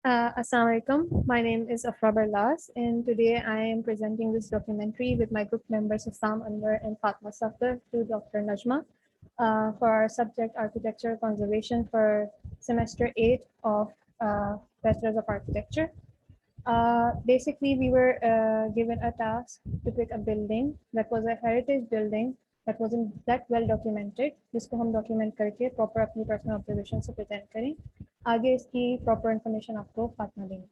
Assalamu alaikum. My name is Afra Barlas, and today I am presenting this documentary with my group members Assam Anwar and Fatma Safdar to Dr. Najma for our subject Architecture Conservation for semester 8 of Bachelor's of Architecture. Basically, we were given a task to pick a building that was a heritage building that wasn't that well documented, जिसको हम document करके proper अपनी personal observation से present करें. आगे इसकी proper information आपको फातिमा देंगे.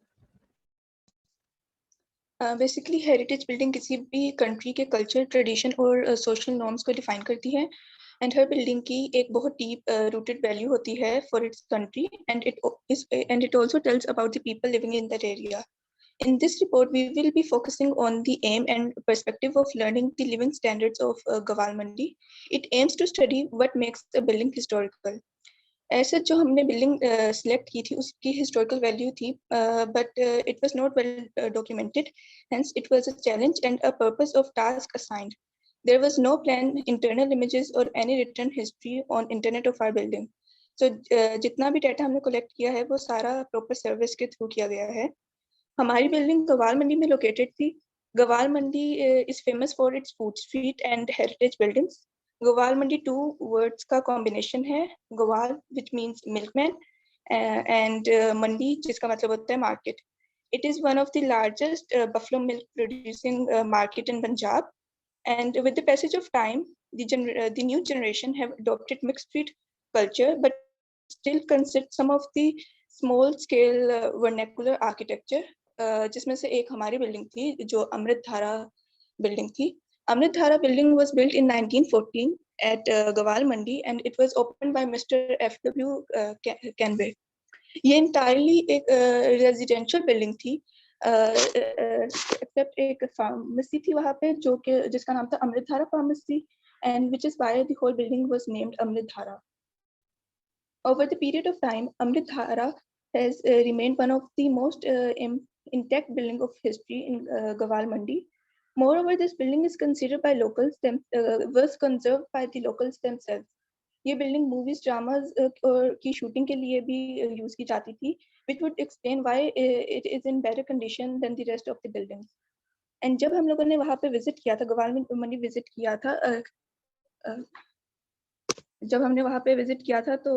बेसिकली हेरिटेज बिल्डिंग किसी भी कंट्री के कल्चर, ट्रेडिशन और सोशल नॉर्म्स को डिफाइन करती है एंड हर बिल्डिंग की एक बहुत डीप रूटेड वैल्यू होती है for its country and it also tells about the people living in that area. In this report, we will be focusing on the aim and perspective of learning the living standards of Gawal Mandi. It aims to study what makes a building historical. ऐसे जो हमने building select की थी उसकी historical value थी but it was not well documented, hence it was a challenge and a purpose of task assigned. There was no plan, internal images और any written history on internet of our building. So जितना भी data हमने collect किया है वो सारा proper service के through किया गया है. हमारी बिल्डिंग गवाल मंडी में लोकेटेड थी. Gawal Mandi is famous for its food street and heritage buildings. Gawal Mandi two words का कॉम्बिनेशन है, Gawal which means milkman and mandi जिसका मतलब होता है market. It is one of the largest buffalo milk producing market in Punjab, and with the passage of time the new generation have adopted mixed breed culture but still consider some of the small scale vernacular architecture. जिसमें से एक हमारी building थी जो अमृत धारा building थी. अमृत धारा building was built in 1914 at Gawal Mandi and it was opened by Mr. F.W. Canway. ये entirely एक रेजिडेंशियल बिल्डिंग थी, एक्सेप्ट एक फार्मेसी थी वहाँ पे जो कि जिसका नाम था अमृत धारा pharmacy, and which is why the whole building was named Amrit Dhara. Over the period of time, Amrit Dhara has remained one of the most intact building of history in Gawal Mandi. Moreover, this building is considered by locals was conserved by the locals themselves. ये building movies dramas की shooting के लिए भी use की जाती थी, which would explain why it is in better condition than the rest of the buildings. And जब हम लोगों ने वहाँ पे विजिट किया था, गवाल मंडी विजिट किया था, जब हमने वहाँ पे विजिट किया था तो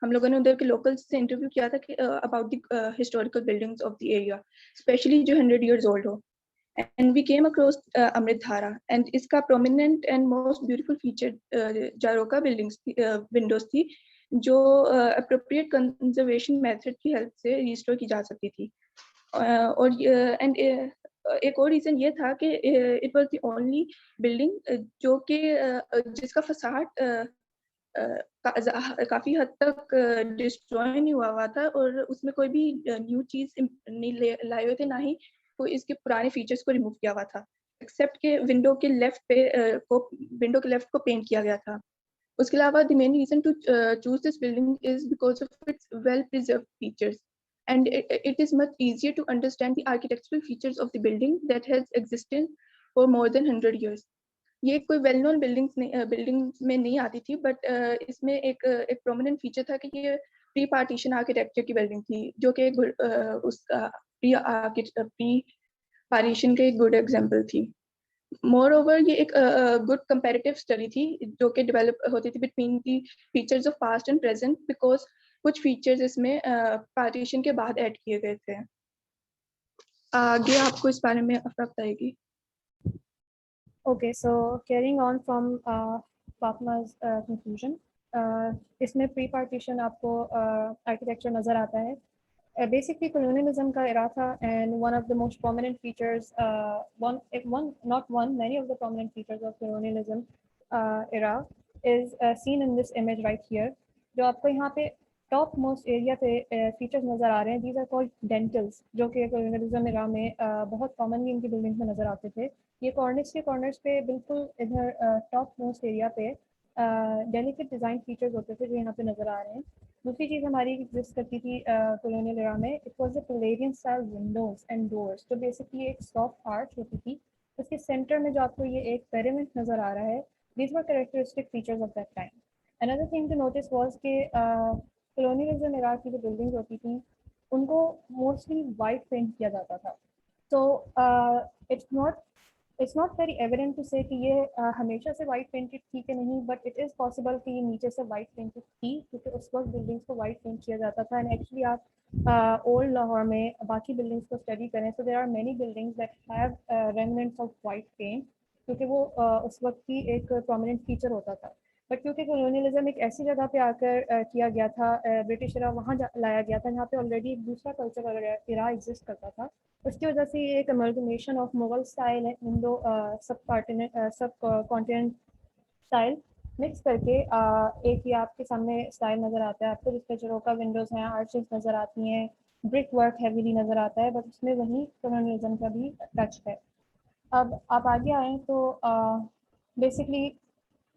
हम लोगों ने उधर के लोकल्स से इंटरव्यू किया था कि about the historical buildings of the area, specially जो 100 years old हो. And we came across Amrit Dhara and इसका prominent and most beautiful feature जारोका buildings windows थी जो appropriate conservation method की help से restore की जा सकती थी. और एक और रीजन ये था कि it was the only building जो कि जिसका फसाड काफी हद तक डिस्ट्रॉय नहीं हुआ था और उसमें कोई भी न्यू चीज नहीं लाए हुए थे, ना ही को इसके पुराने फीचर्स को रिमूव किया हुआ था, एक्सेप्ट के विंडो के लेफ्ट को पेंट किया गया था. उसके अलावा the main reason to choose this building is because of its well preserved features and it is much easier to understand the architectural features of the building that has existed for more than 100 years. ये कोई well known building में नहीं आती थी, but इसमें एक prominent feature था कि ये प्री पार्टीशन आर्किटेक्चर की बिल्डिंग थी जो कि उसका प्री पार्टीशन के एक गुड एग्जांपल थी. मोर ओवर ये एक गुड कंपैरेटिव स्टडी थी जो कि डेवलप होती थी between the features of past and present, because कुछ फीचर्स इसमें पार्टीशन के बाद ऐड किए गए थे. आगे आपको इस बारे में अफरा बताएगी. Okay, so carrying on from Fatma's conclusion, इसमें pre-partition आपको architecture नज़र आता है. Basically colonialism का era था, and one of the most prominent features, many of the prominent features of colonialism era is seen in this image right here. जो आपको यहाँ पे टॉप मोस्ट एरिया पे फीचर्स नज़र आ रहे हैं, these are called dentils, जो कि colonialism era में बहुत कॉमनली इनकी बिल्डिंग्स में नज़र आते थे. ये कॉर्नर्स पे बिल्कुल इधर टॉप मोस्ट एरिया पे डेलिकेट डिज़ाइन फीचर्स होते थे जो यहाँ पे नज़र आ रहे हैं. दूसरी चीज़ हमारी एग्जिस्ट करती थी कॉलोनियल एरा में, it was the Palladian style windows and doors, जो बेसिकली एक सॉफ्ट आर्च होती थी. उसके सेंटर में जो आपको ये एक पिरामिड नज़र आ रहा है, these were characteristic features of that time. Another thing to notice was कि कॉलोनियलिज्म एरा की जो बिल्डिंग्स होती थी उनको मोस्टली वाइट पेंट किया जाता था। तो it's not it's not very evident to say कि ये हमेशा से वाइट पेंटेड थी कि नहीं, बट इट इज़ पॉसिबल कि ये नीचे से वाइट पेंटेड थी, क्योंकि उस वक्त बिल्डिंग्स को वाइट पेंट किया जाता था। एंड एक्चुअली आप ओल्ड लाहौर में बाकी बिल्डिंग्स को स्टडी करें, so there are many buildings that have remnants of white paint, क्योंकि वो उस वक्त की एक प्रोमिनेंट फीचर होता था। बट क्योंकि कॉलोनियलिज्म एक ऐसी जगह पे आकर किया गया था, ब्रिटिश इरा वहाँ लाया गया था जहाँ पे ऑलरेडी एक दूसरा कल्चर इरा एग्जिस्ट करता था, उसकी वजह से ये एक अमलगमेशन ऑफ मुगल स्टाइल है, इंडो सब कॉन्टिनेंट स्टाइल मिक्स करके एक ही आपके सामने स्टाइल नज़र आता है आपको, जिसपे चरोका विंडोज़ हैं, आर्चेस नज़र आती हैं, ब्रिक वर्क हैवीली नज़र आता है, बट उसमें वही कॉलोनियलिज्म का भी टच है। अब आप आगे आएँ तो बेसिकली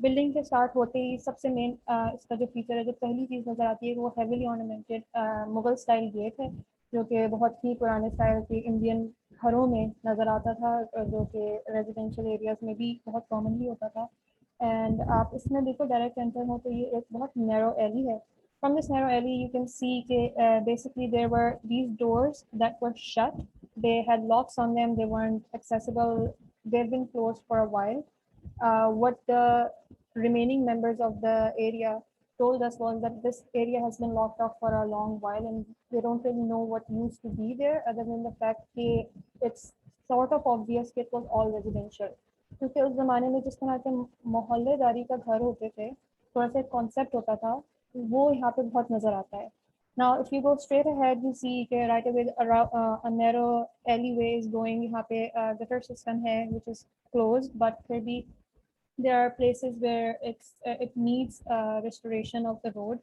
बिल्डिंग के स्टार्ट होते ही सबसे मेन इसका जो फीचर है, जो पहली चीज़ नज़र आती है, वो heavily ornamented Mughal style gate है, जो कि बहुत ही पुराने स्टाइल के इंडियन घरों में नज़र आता था, जो कि रेजिडेंशियल एरियाज में भी बहुत कॉमनली होता था। एंड आप इसमें देखो डायरेक्ट एंटर हो तो ये एक बहुत नैरो एली है। From this narrow alley, you can see basically there were these doors that were shut. They had locks on them. They weren't accessible. They've been closed for a while. What the remaining members of the area told us was that this area has been locked off for a long while, and they don't really know what used to be there, other than the fact that it's sort of obvious that it was all residential. क्योंकि उस ज़माने में जिस तरह के मोहल्लेदारी का घर होते थे, थोड़ा सा कॉन्सेप्ट होता था, वो यहाँ पे बहुत नज़र आता है। Now, if you go straight ahead, you see कि right away a narrow alleyway is going. यहाँ पे gutter system है, which is closed, but फिर भी there are places where it needs restoration of the road.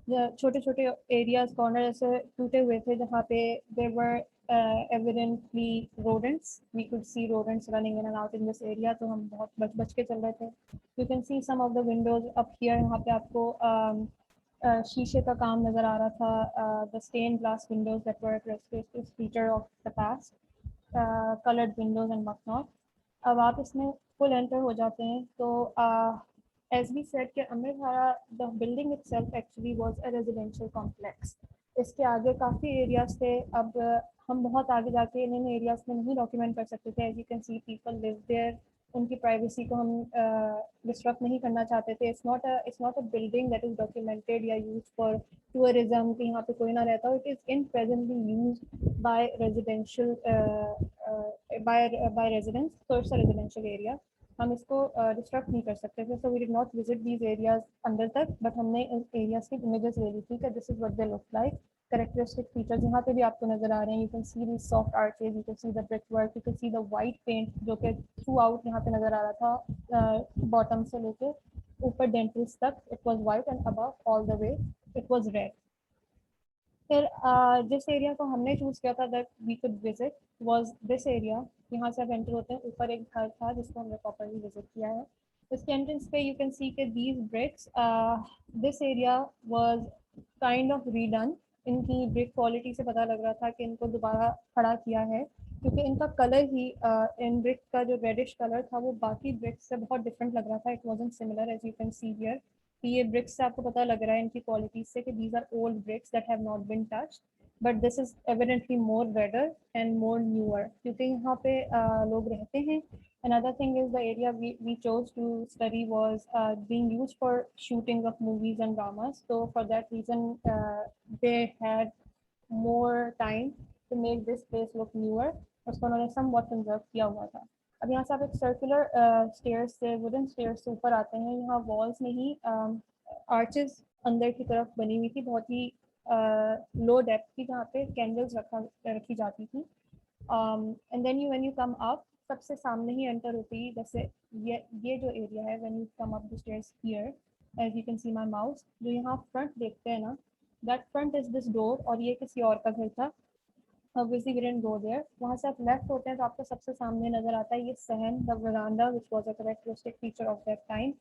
The छोटे छोटे areas corner ऐसे टूटे हुए थे जहाँ पे there were evidently rodents. We could see rodents running in and out in this area, तो हम बहुत बच बच के चल रहे थे. You can see some of the windows up here. यहाँ पे आपको शीशे का काम नज़र आ रहा था. The stained glass windows that were a feature of the past. Colored windows and whatnot. अब आप इसमें फुल एंटर हो जाते हैं तो एज वी सेड कि Amirdhara the building itself actually was a residential complex. इसके आगे काफ़ी एरियाज थे. अब हम बहुत आगे जाके इन एरियाज में नहीं डॉक्यूमेंट कर सकते थे. As you can see people live there. उनकी प्राइवेसी को हम डिस्टर्ब नहीं करना चाहते थे. It's not a building that is documented या यूज फॉर टूरिज्म कि यहाँ पे कोई ना रहता हो. It is in presently use by residential by residents, so it's a residential area. हम इसको डिस्टर्ब नहीं कर सकते थे. So we did not visit these areas अंदर तक, बट हमने इन एरियाज की इमेजेस ले ली थी कि this is what they look like. Characteristic features यहाँ पे भी आपको नजर आ रहे हैं. You can see the soft arches, you can see the brick work, you can see the white paint जो कि थ्रू आउट यहाँ पे नजर आ रहा था. बॉटम से लेके ऊपर डेंटल्स तक it was white, and above all the way it was red. फिर जिस एरिया को हमने चूज़ किया था that we could visit was this area. यहाँ से आप एंटर होते हैं, ऊपर एक घर था जिसको हमने प्रॉपरली विजिट किया है. इसके एंट्रेंस पे यू कैन सी के these bricks, this area was kind of रीडन. इनकी ब्रिक क्वालिटी से पता लग रहा था कि इनको दोबारा खड़ा किया है, क्योंकि इनका कलर ही इन ब्रिक का जो रेडिश कलर था वो बाकी ब्रिक्स से बहुत डिफरेंट लग रहा था. It wasn't similar as you can see here. कि ये ब्रिक्स से आपको पता लग रहा है इनकी क्वालिटी से कि these are old bricks that have not been touched, but this is evidently more redder and more newer, क्योंकि यहाँ पे लोग रहते हैं. Another thing is the area we chose to study was being used for shooting of movies and dramas. So for that reason, they had more time to make this place look newer. उसको उन्होंने somewhat conserve किया हुआ था. अब यहाँ से आप एक सर्कुलर स्टेयर्स से, वुडन स्टेयर्स से ऊपर आते हैं. यहाँ वॉल्स में ही आर्चेस अंदर की तरफ बनी हुई थी, बहुत ही लो डेप्थ की, जहाँ पे कैंडल्स रखी जाती थी. And then when you come up, सबसे सामने ही एंटर होती है. जैसे ये जो एरिया है, when you come up the stairs here, as you can see my mouse, जो यहाँ फ्रंट देखते हैं ना, that front is this door. और ये किसी और का घर था. obviously we didn't go there. वहाँ से आप लेफ्ट होते हैं तो आपको सबसे सामने नजर आता है ये सहन, the veranda which was a characteristic feature of that time.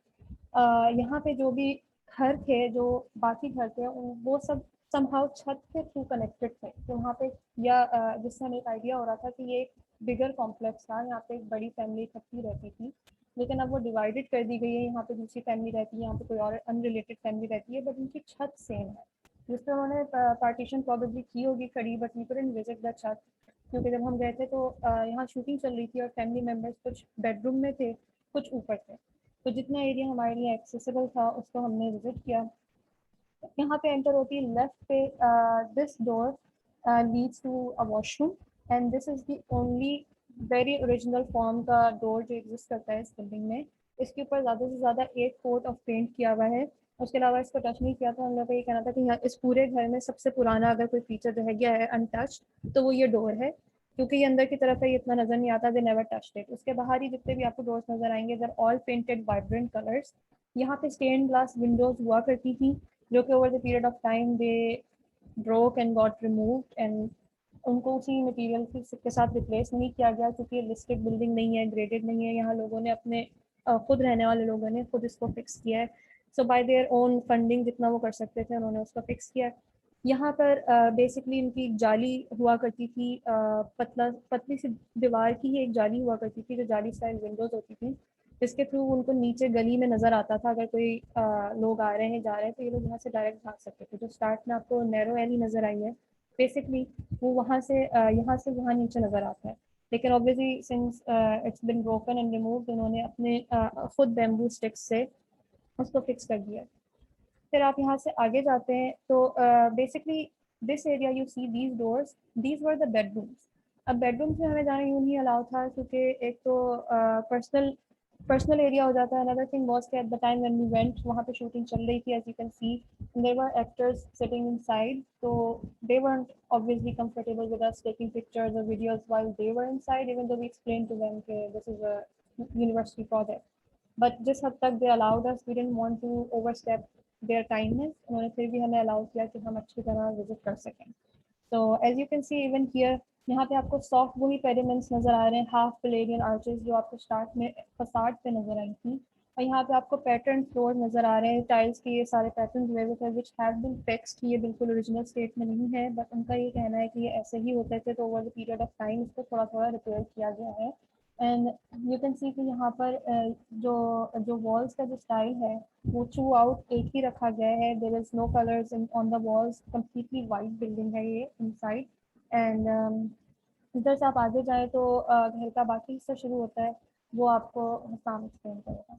यहाँ पे जो भी घर थे, जो बाकी घर थे, वो सब somehow छत के थ्रू कनेक्टेड थे. तो वहाँ पे या जिससे हमें एक आइडिया हो रहा था कि ये एक बिगर कॉम्प्लेक्स था. यहाँ पे एक बड़ी फैमिली इकट्ठी रहती थी, लेकिन अब वो डिवाइडेड कर दी गई है. यहाँ पे दूसरी फैमिली रहती है, यहाँ पे कोई और अनरिलेटेड फैमिली रहती है, बट उनकी छत सेम है. जिसमें उन्होंने पार्टीशन प्रॉबेबली की होगी खड़ी, but we couldn't visit that छत क्योंकि जब हम गए थे तो यहाँ शूटिंग चल रही थी और फैमिली मेम्बर्स कुछ बेडरूम में थे, कुछ ऊपर थे, तो जितना एरिया हमारे लिए एक्सेसिबल था उसको हमने विजिट किया। यहाँ पे एंटर होती है लेफ्ट पे, this door leads to a washroom and this is the only very original form का डोर जो एग्जिस्ट करता है इस बिल्डिंग में। इसके ऊपर ज़्यादा से ज़्यादा 8 कोट ऑफ पेंट किया हुआ है। उसके अलावा इसको टच नहीं किया था। हम लोग का ये कहना था कि यहाँ इस पूरे घर में सबसे पुराना अगर कोई फीचर रह गया है अनटच तो वो ये डोर है, क्योंकि ये अंदर की तरफ है, ये इतना नज़र नहीं आता। They never touched it. उसके बाहर ही जितने भी आपको डोर्स नज़र आएंगे दर ऑल पेंटेड वाइब्रेंट कलर्स। यहाँ पे स्टेन ग्लास विंडोज हुआ करती थी जो कि over the period of time they broke and got removed and उनको उसी मटेरियल के साथ रिप्लेस नहीं किया गया क्योंकि ये लिस्टेड बिल्डिंग नहीं है, ग्रेडेड नहीं है। यहाँ लोगों ने अपने खुद रहने वाले लोगों ने खुद इसको फिक्स किया है। सो बाय देयर ओन फंडिंग जितना वो कर सकते थे उन्होंने उसको फिक्स किया है। यहाँ पर बेसिकली इनकी एक जाली हुआ करती थी, पतली सी दीवार की ही एक जाली हुआ करती थी जो जाली स्टाइल विंडोज होती थी, जिसके थ्रू उनको नीचे गली में नज़र आता था। अगर कोई लोग आ रहे हैं जा रहे हैं तो ये लोग यहाँ से डायरेक्ट भाग सकते थे। जो स्टार्ट में आपको नैरो एली नज़र आई है बेसिकली वो वहाँ से यहाँ नीचे नज़र आता है। लेकिन obviously since it's been broken and removed उन्होंने अपने खुद बैम्बू स्टिक्स से उसको फिक्स कर दिया। फिर आप यहाँ से आगे जाते हैं तो basically this area you see these doors, these were the bedrooms. अब बेडरूम से हमें जाना यूँ ही अलाउ था क्योंकि एक तो पर्सनल पर्सनल एरिया हो जाता है। अनदर थिंग वाज कि at the time when we went वहाँ पे शूटिंग चल रही थी, as you can see there were actors sitting inside, तो they weren't obviously comfortable with us taking pictures or videos while they were inside, even though we explained to them that this is a university project. But जिस हद तक they allowed us we didn't want to overstep their kindness, उन्होंने फिर भी हमें allow किया कि हम अच्छी तरह विजिट कर सकें। तो as you can see even here यहाँ पे आपको सॉफ्ट वही पेडिमेंट्स नज़र आ रहे हैं, हाफ पिलेरियन आर्चेस जो आपको स्टार्ट में फसाड पे नज़र आई थी। और यहाँ पे आपको पैटर्न फ्लोर नज़र आ रहे हैं, टाइल्स के ये सारे पैटर्न हुए हुए थे विच हैव बीन फिक्स्ड। ये बिल्कुल ओरिजिनल स्टेट में नहीं है बट उनका ये कहना है कि ये ऐसे ही होते थे, तो over the period of time इसको थोड़ा थोड़ा रिपेयर किया गया है। एंड यू कैन सी कि यहाँ पर जो जो वॉल्स का जो स्टाइल है वो थ्रू आउट एक ही रखा गया है। There is no colours on the walls, completely white building है ये इनसाइड। एंड इधर से आप आगे जाए तो घर का बाकी हिस्सा शुरू होता है, वो आपको हसाम एक्सप्लेन करेगा।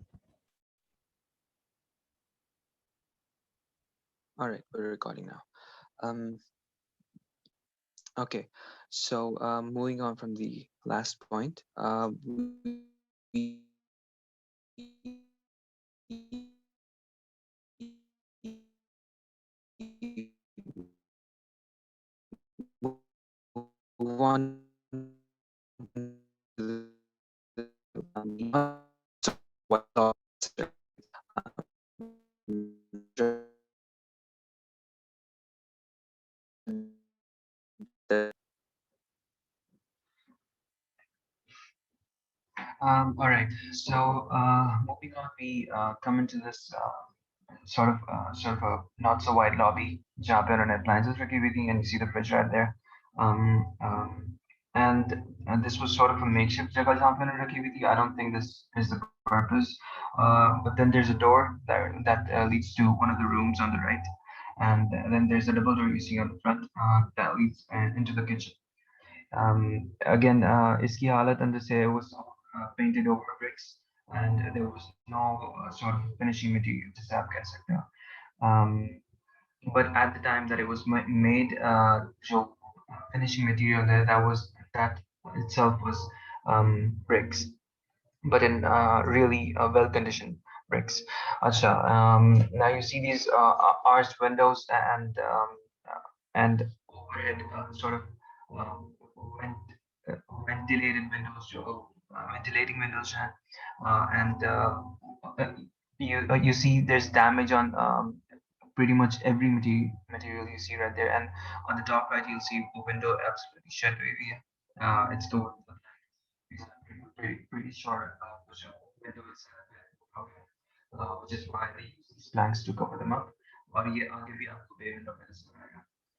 All right, we're recording now. Okay, so moving on from the last point, we move on to what All right. So moving on, we come into this sort of a not so wide lobby जहाँ पे उन्होंने appliances रखी हुई थी, and you see the fridge right there. Um, um, and this was sort of a makeshift जगह जहाँ पे उन्होंने रखी हुई थी. I don't think this is the purpose. But then there's a door that leads to one of the rooms on the right, and then there's a double door you see on the front that leads into the kitchen. Again, इसकी हालत अंदर से was painted over bricks, and there was no sort of finishing material जिसे आप कह सकते हो. But at the time that it was made, जो finishing material there, that itself was bricks, but in really well-conditioned bricks. Acha, now you see these arched windows and overhead sort of vent, ventilated windows, ventilating windows, and you see there's damage on pretty much every material you see right there, and on the top right you'll see a window absolutely shut area. It's the pretty short window is which is why they use these planks to cover them up. और ये आगे भी आपको bay window मिल सकता है.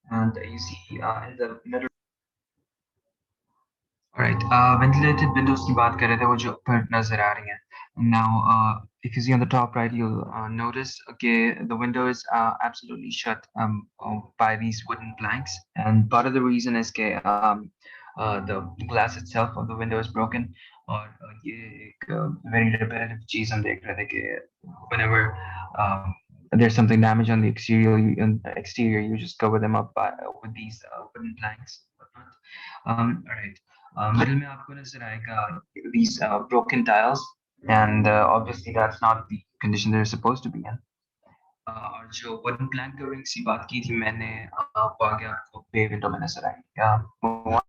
And you see in the middle All right. Ventilated windows की बात कर रहे थे वो जो ऊपर नजर आ रही हैं. Now, if you see on the top right, you'll notice okay the window is absolutely shut by these wooden planks, and part of the reason is the glass itself of the window is broken. और ये एक very repetitive चीज हम देख रहे थे कि whenever um, there's something damage on the exterior, you just cover them up with these wooden planks. All right. Middle में आपको नजर आएगा these broken tiles, and obviously that's not the condition they're supposed to be in. और जो wooden plank coverings की बात की थी मैंने वो आगे आपको bay window में नजर आएगी.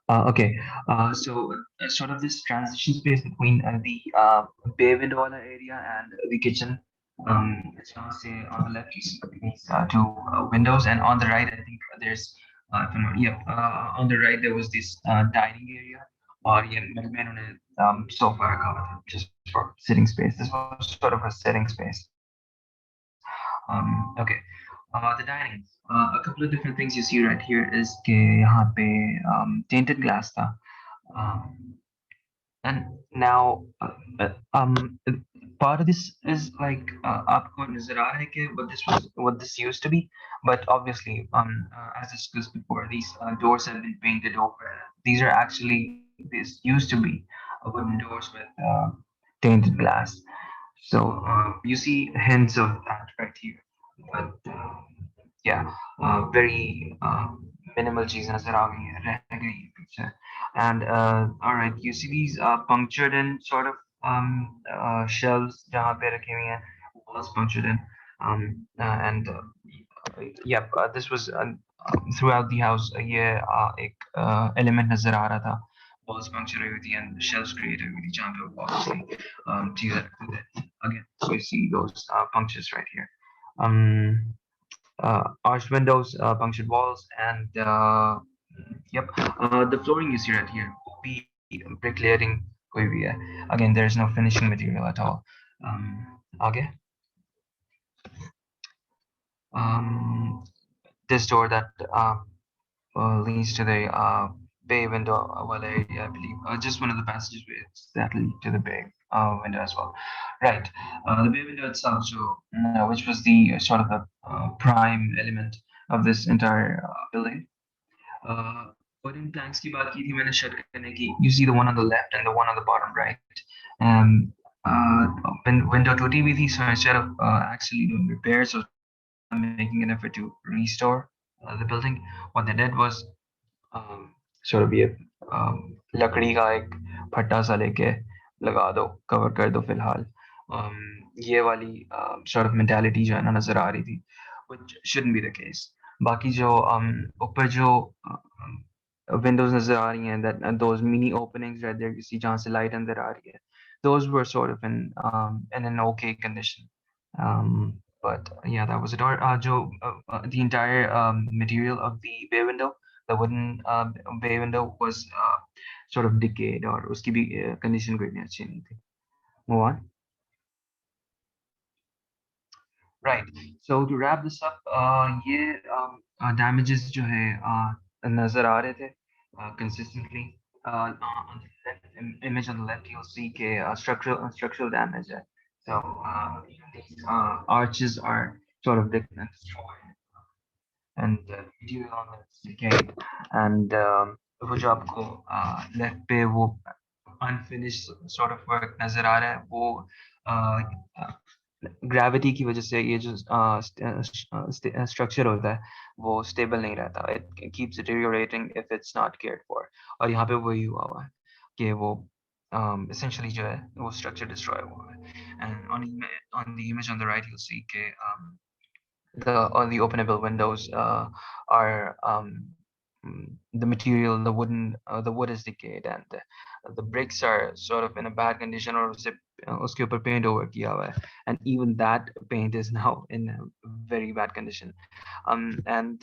Okay, so sort of this transition space between the bay window wala area and the kitchen. So say on the left you see these two windows, and on the right I think there's if I'm not, yep, on the right there was this dining area, or yeah, middle में उन्होंने sofa रखा हुआ था just for sitting space. This was sort of a sitting space. Okay, the dining. A couple of different things you see right here is कि यहाँ पे tainted glass था. And now part of this is like आपको नजर आ रहा है कि what this used to be, but obviously as discussed before, these doors have been painted over. These are actually, this used to be wooden doors with tainted glass. So you see hints of that right here, but yeah, very minimal cheese नजर आ गई है, रह गई है पीछे. And all right, you see these punctured in sort of shelves जहाँ पे रखी हुई हैं, walls punctured in, and yep, this was throughout the house. ये एक element नजर आ रहा था, walls punctured हुई थी and shelves created हुई थी जहाँ पे obviously चीजें रखते थे. Again, so you see those punctures right here. Arched windows, punctured walls, and yep, the flooring you see right here, be bricklayering koi bhi hai. Again, there is no finishing material at all. Okay. This door that leads to the bay window wala area, I believe, just one of the passageways that lead to the bay window as well. Right, the bay window itself, so which was the sort of the prime element of this entire building. Wooden planks की बात की थी मैंने shut करने की. You see the one on the left and the one on the bottom right. When window टूटी हुई थी, so instead of actually doing repairs or making an effort to restore the building, what they did was sort of ये लकड़ी का एक फट्टा सा लेके लगा दो, cover कर दो फिलहाल. ये वाली sort of mentality जो है ना नजर आ रही थी, which shouldn't be the case. बाकी जो ऊपर जो windows नजर आ रही हैं, that those mini openings right there, you see जहाँ से light अंदर आ रही है, those were sort of in an okay condition. But yeah, that was it. Or the entire material of the bay window, the wooden bay window was sort of decayed, or उसकी भी condition कोई भी अच्छी नहीं थी. Move on. Right. So to wrap this up, ये damages जो है नजर आ रहे थे consistently. On the left image on the left, you'll see के structural damage है. So these arches are sort of destroyed, and material on it is decayed, and वो जो आपको left पे वो unfinished sort of work नजर आ रहा है, वो ग्रेविटी की वजह से ये जो स्ट्रक्चर होता है वो स्टेबल नहीं रहता. It keeps deteriorating if it's not cared for. और यहाँ पे वही हुआ हुआ है कि वो essentially जो है वो स्ट्रक्चर डिस्ट्रॉय हुआ है. And on the image on the right you'll see कि all the openable windows are the material, the wood is decayed, and the bricks are sort of in a bad condition, or uske upar paint over kiya hua hai, and even that paint is now in a very bad condition. And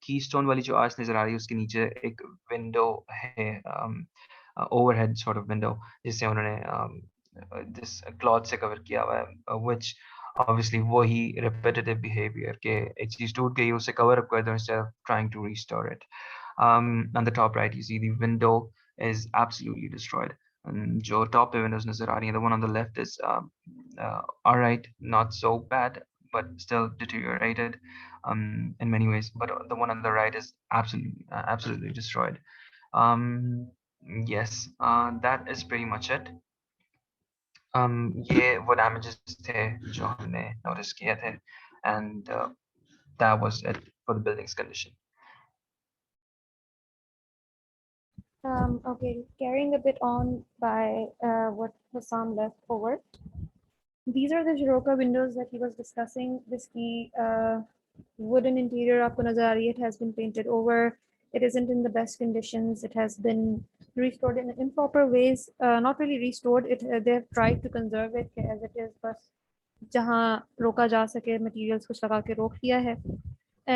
keystone wali jo arch nazar aa rahi hai uske niche ek window hai, overhead sort of window jisse unhone this cloth se cover kiya hua hai, which obviously वही repetitive behavior के एक चीज टूट गई उसे cover up कर दो instead of trying to restore it. On the top right, you see the window is absolutely destroyed. And jo top pe windows nazar aa rahi hain, the one on the left is all right, not so bad, but still deteriorated in many ways. But the one on the right is absolutely destroyed. Um, yes, that is pretty much it. ये वो damages थे जो हमने notice किए थे, and that was it for the building's condition. Okay, carrying a bit on by what Hussam left over. These are the Shiroka windows that he was discussing. This wooden interior aapko nazar aa rahi hai, it has been painted over. It isn't in the best conditions. It has been restored in improper ways. Not really restored. They have tried to conserve it as it is, बस जहाँ रोका जा सके materials कुछ लगा के रोक दिया है.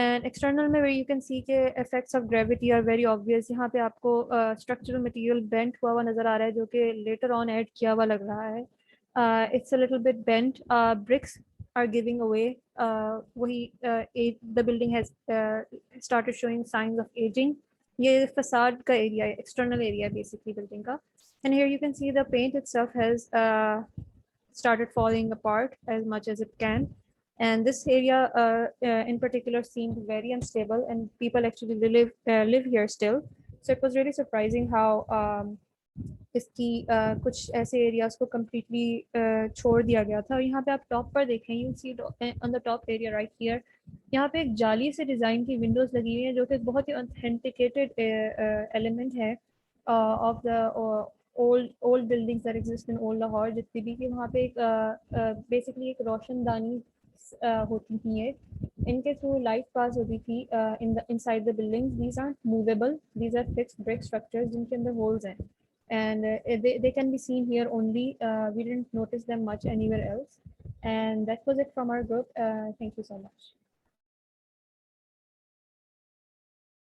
And external में where you can see के effects of gravity are very obvious. यहाँ पे आपको structural material bent हुआ नजर आ रहा है जो कि later on add किया हुआ लग रहा है. It's a little bit bent. Bricks are giving away. The building has started showing signs of aging. ये facade का area है, external area basically building का. And here you can see the paint itself has started falling apart as much as it can. And this area in particular seemed very unstable, and people actually live here still. So it was really surprising how इसकी कुछ ऐसे areas को completely छोड़ दिया गया था. और यहाँ पे आप टॉप पर देखें, you see on the top area right here, यहाँ पे एक जाली से डिज़ाइन की विंडोज लगी हुई हैं जो कि एक बहुत ही ऑथेंटिकेटेड एलिमेंट है of the old buildings that exist in old Lahore. जितनी भी कि वहाँ पे एक बेसिकली एक रोशनदानी होती थी, ये इनके थ्रू लाइट पास होती थी inside the buildings. These are movable, these are fixed brick structures जिनके अंदर होल्स हैं, and they can be seen here only. We didn't notice them much anywhere else. And that was it from our group. Thank you so much.